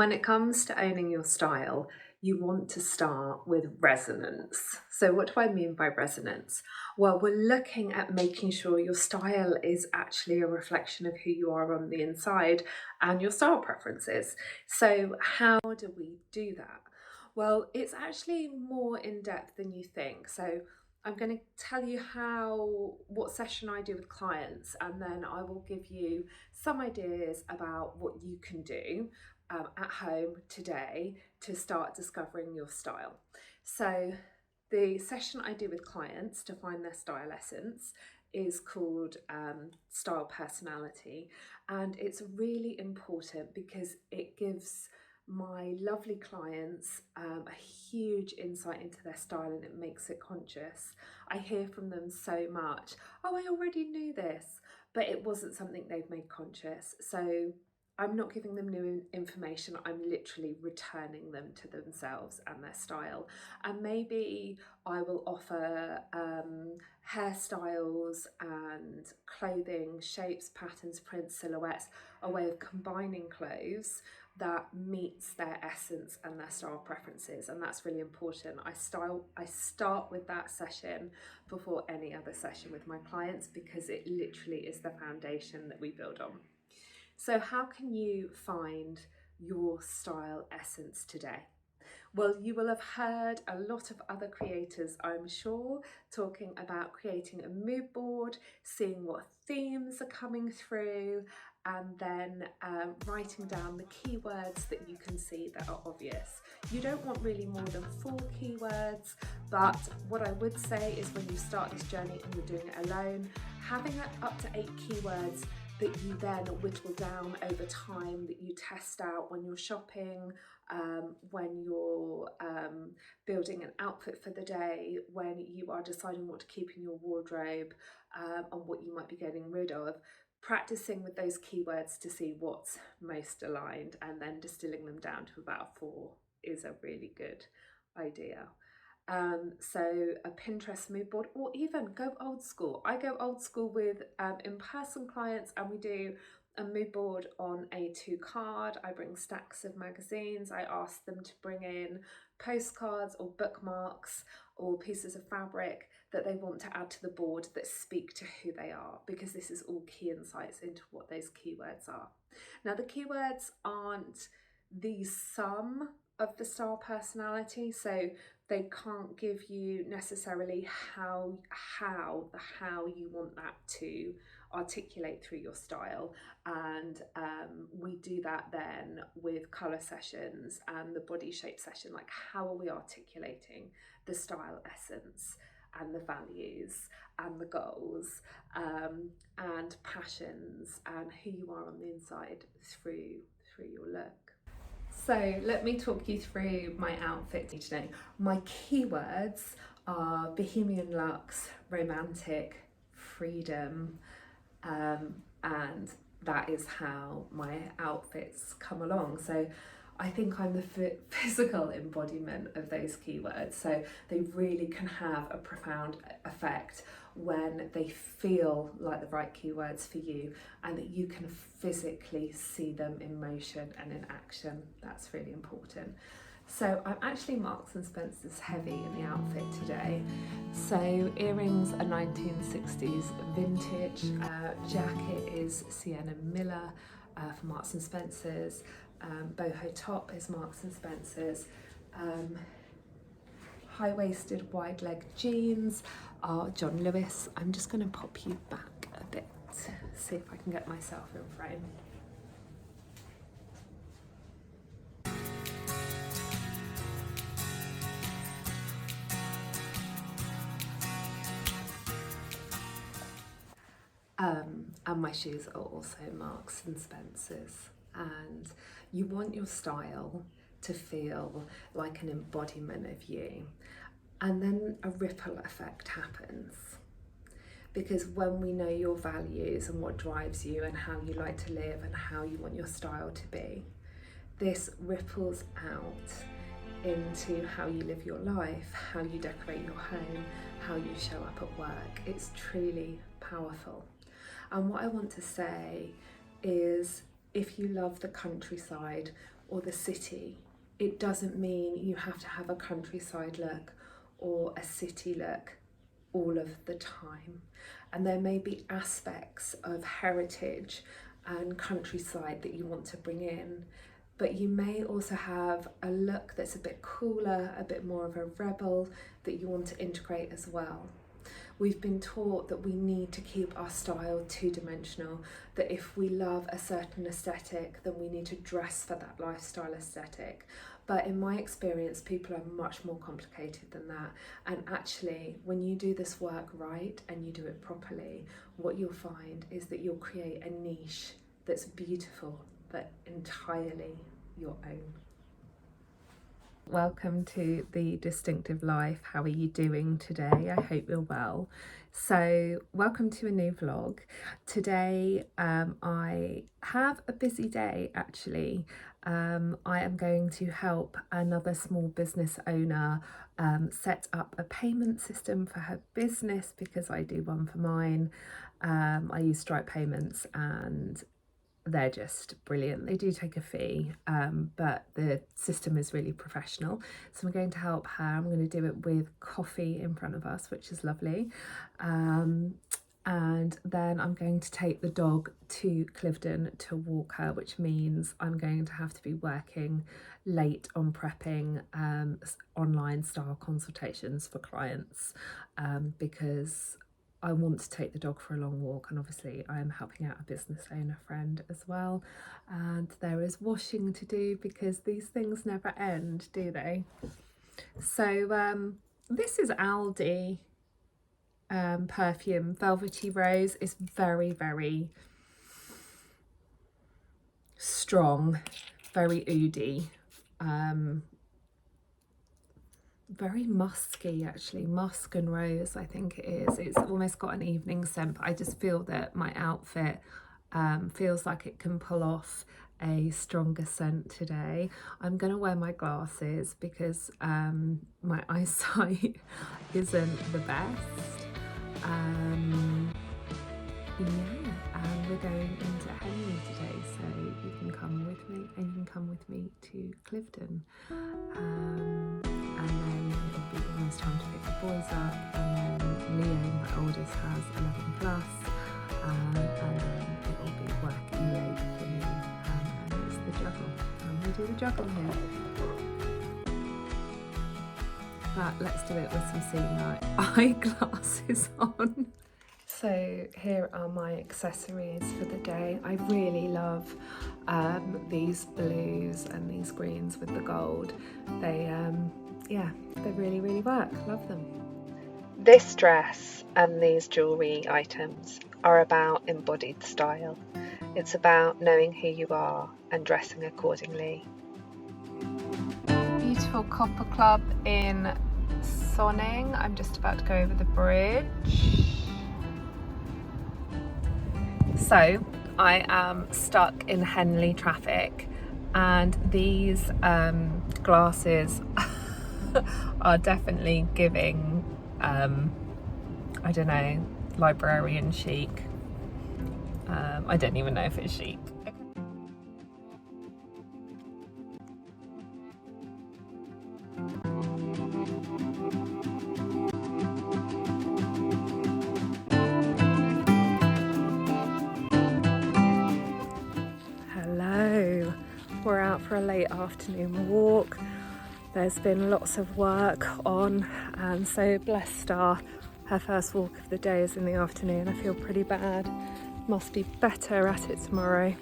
When it comes to owning your style, you want to start with resonance. So, what do I mean by resonance? Well, we're looking at making sure your style is actually a reflection of who you are on the inside and your style preferences. So, how do we do that? Well, it's actually more in depth than you think. So, I'm going to tell you what session I do with clients, and then I will give you some ideas about what you can do at home today to start discovering your style. So the session I do with clients to find their style essence is called Style Personality, and it's really important because it gives my lovely clients a huge insight into their style, and it makes it conscious. I hear from them so much, oh, I already knew this, but it wasn't something they've made conscious. So I'm not giving them new information, I'm literally returning them to themselves and their style. And maybe I will offer hairstyles and clothing, shapes, patterns, prints, silhouettes, a way of combining clothes that meets their essence and their style preferences, and that's really important. I start with that session before any other session with my clients because it literally is the foundation that we build on. So how can you find your style essence today? Well, you will have heard a lot of other creators, I'm sure, talking about creating a mood board, seeing what themes are coming through, and then writing down the keywords that you can see that are obvious. You don't want really more than 4 keywords, but what I would say is when you start this journey and you're doing it alone, having up to 8 keywords that you then whittle down over time, that you test out when you're shopping, when you're building an outfit for the day, when you are deciding what to keep in your wardrobe, and what you might be getting rid of. Practicing with those keywords to see what's most aligned and then distilling them down to about 4 is a really good idea. So a Pinterest mood board, or even go old school. I go old school with in-person clients, and we do a mood board on A2 card. I bring stacks of magazines. I ask them to bring in postcards or bookmarks or pieces of fabric that they want to add to the board that speak to who they are, because this is all key insights into what those keywords are. Now, the keywords aren't the sum of the style personality, so they can't give you necessarily how you want that to articulate through your style, and we do that then with colour sessions and the body shape session, like how are we articulating the style essence and the values and the goals and passions and who you are on the inside through your look. So let me talk you through my outfit today. My keywords are bohemian luxe, romantic, freedom, and that is how my outfits come along. So I think I'm the physical embodiment of those keywords, so they really can have a profound effect when they feel like the right keywords for you and that you can physically see them in motion and in action. That's really important. So I'm actually Marks and Spencer's heavy in the outfit today. So earrings are 1960s vintage, jacket is Sienna Miller for Marks and Spencer's, boho top is Marks and Spencer's, high-waisted wide leg jeans are John Lewis. I'm just going to pop you back a bit, see if I can get myself in frame. And my shoes are also Marks and Spencer's, and you want your style to feel like an embodiment of you, and then a ripple effect happens, because when we know your values and what drives you and how you like to live and how you want your style to be, this ripples out into how you live your life, how you decorate your home, how you show up at work. It's truly powerful. And what I want to say is, if you love the countryside, or the city. It doesn't mean you have to have a countryside look or a city look all of the time. And there may be aspects of heritage and countryside that you want to bring in, but you may also have a look that's a bit cooler, a bit more of a rebel that you want to integrate as well. We've been taught that we need to keep our style two-dimensional, that if we love a certain aesthetic, then we need to dress for that lifestyle aesthetic. But in my experience, people are much more complicated than that. And actually, when you do this work right and you do it properly, what you'll find is that you'll create a niche that's beautiful, but entirely your own. Welcome to The Distinctive Life. How are you doing today? I hope you're well. So welcome to a new vlog. Today I have a busy day actually. I am going to help another small business owner set up a payment system for her business because I do one for mine. I use Stripe payments and they're just brilliant. They do take a fee, but the system is really professional. So I'm going to help her. I'm going to do it with coffee in front of us, which is lovely. And then I'm going to take the dog to Cliveden to walk her, which means I'm going to have to be working late on prepping online style consultations for clients because I want to take the dog for a long walk, and obviously I am helping out a business owner friend as well, and there is washing to do because these things never end, do they? So this is Aldi perfume, Velvety Rose. Is very, very strong, very oody, very musky actually, musk and rose I think it is. It's almost got an evening scent, but I just feel that my outfit feels like it can pull off a stronger scent today. I'm gonna wear my glasses because my eyesight isn't the best. Yeah, and we're going into Henley today, so you can come with me and you can come with me to Cliveden. And then it'll be almost time to pick the boys up, and then Leo, my oldest, has 11 plus, and then it will be working late for me, and it's the juggle, and we do the juggle here. But let's do it with some seeing eyeglasses on. So here are my accessories for the day. I really love these blues and these greens with the gold. They really, really work. Love them. This dress and these jewellery items are about embodied style. It's about knowing who you are and dressing accordingly. Beautiful copper club in Sonning. I'm just about to go over the bridge. So I am stuck in Henley traffic, and these glasses are definitely giving, I don't know, librarian chic. I don't even know if it's chic. We're out for a late afternoon walk. There's been lots of work on, and so bless Star, her first walk of the day is in the afternoon. I feel pretty bad. Must be better at it tomorrow.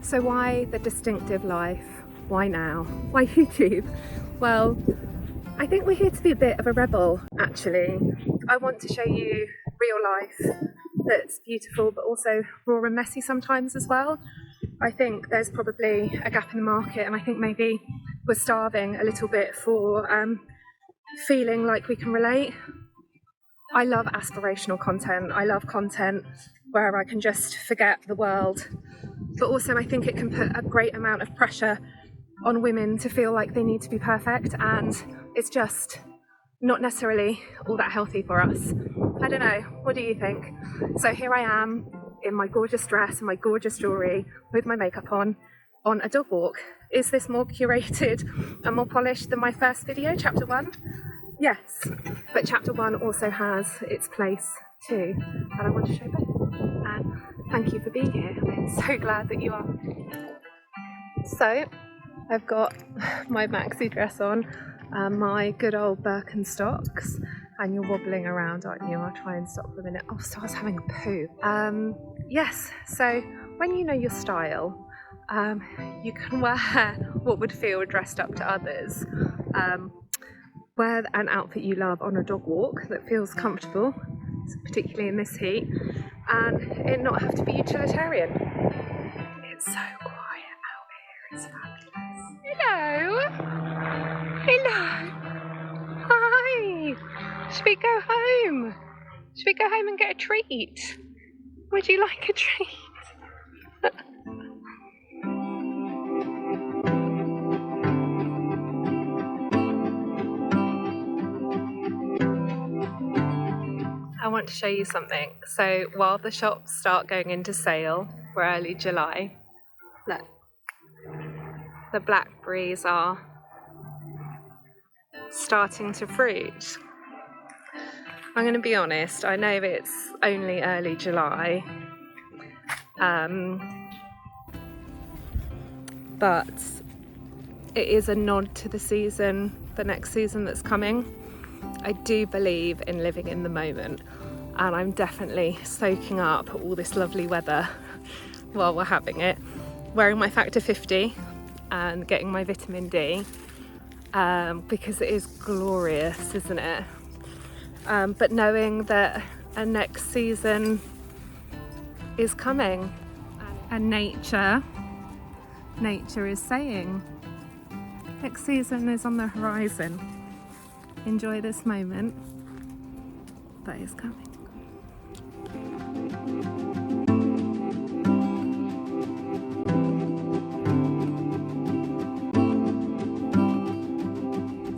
So why The Distinctive Life? Why now? Why YouTube? Well, I think we're here to be a bit of a rebel, actually. I want to show you real life that's beautiful, but also raw and messy sometimes as well. I think there's probably a gap in the market, and I think maybe we're starving a little bit for feeling like we can relate. I love aspirational content. I love content where I can just forget the world, but also I think it can put a great amount of pressure on women to feel like they need to be perfect, and it's just not necessarily all that healthy for us. I don't know, what do you think? So here I am in my gorgeous dress and my gorgeous jewellery with my makeup on, on a dog walk. Is this more curated and more polished than my first video, chapter 1? Yes, but chapter 1 also has its place too, and I want to show both. And thank you for being here. I'm so glad that you are. So I've got my maxi dress on, my good old Birkenstocks, and you're wobbling around, aren't you? I'll try and stop for a minute. Oh, so I was having a poo. Yes, so when you know your style, you can wear what would feel dressed up to others. Wear an outfit you love on a dog walk that feels comfortable, particularly in this heat, and it not have to be utilitarian. It's so quiet out here, it's fabulous. Hello! Hello! Hi! Should we go home? Should we go home and get a treat? Would you like a treat? I want to show you something. So while the shops start going into sale, we're early July, look, the blackberries are starting to fruit. I'm going to be honest, I know it's only early July, but it is a nod to the season, the next season that's coming. I do believe in living in the moment, and I'm definitely soaking up all this lovely weather while we're having it, wearing my factor 50 and getting my vitamin D, because it is glorious, isn't it? But knowing that a next season is coming, and nature is saying next season is on the horizon. Enjoy this moment that is coming.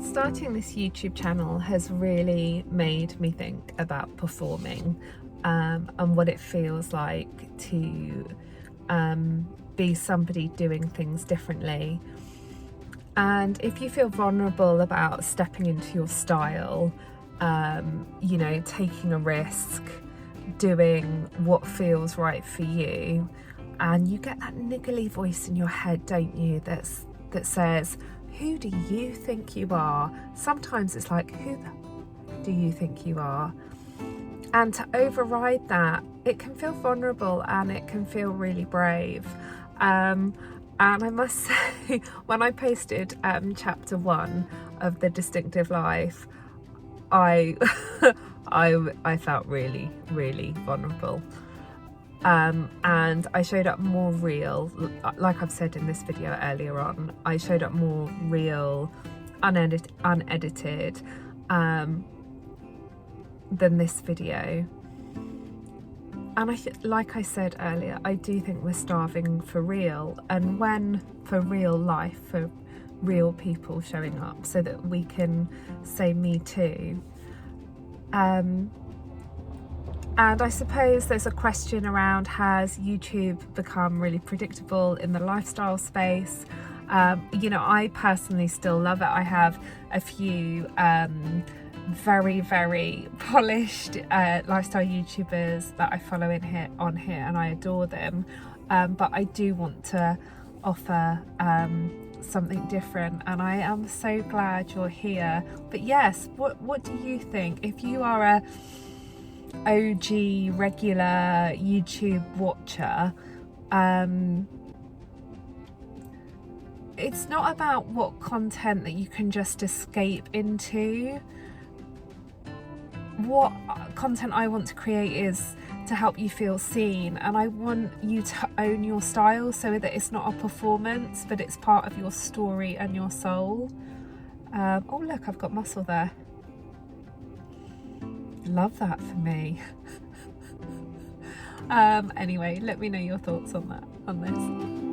Starting this YouTube channel has really made me think about performing, and what it feels like to be somebody doing things differently. And if you feel vulnerable about stepping into your style, you know, taking a risk, doing what feels right for you, and you get that niggly voice in your head, don't you, that says, who do you think you are? Sometimes it's like, who do you think you are? And to override that, it can feel vulnerable and it can feel really brave. And I must say, when I posted chapter 1 of The Distinctive Life, I felt really, really vulnerable. And I showed up more real, like I've said in this video earlier on, I showed up more real, unedited than this video. And like I said earlier, I do think we're starving for real, and when for real life, for real people showing up so that we can say me too. And I suppose there's a question around, has YouTube become really predictable in the lifestyle space? You know, I personally still love it. I have a few very, very polished lifestyle YouTubers that I follow on here, and I adore them. But I do want to offer something different, and I am so glad you're here. But yes, what do you think? If you are a OG regular YouTube watcher, it's not about what content that you can just escape into. What content I want to create is to help you feel seen, and I want you to own your style so that it's not a performance, but it's part of your story and your soul. Oh look, I've got muscle there. Love that for me. Anyway, let me know your thoughts on this.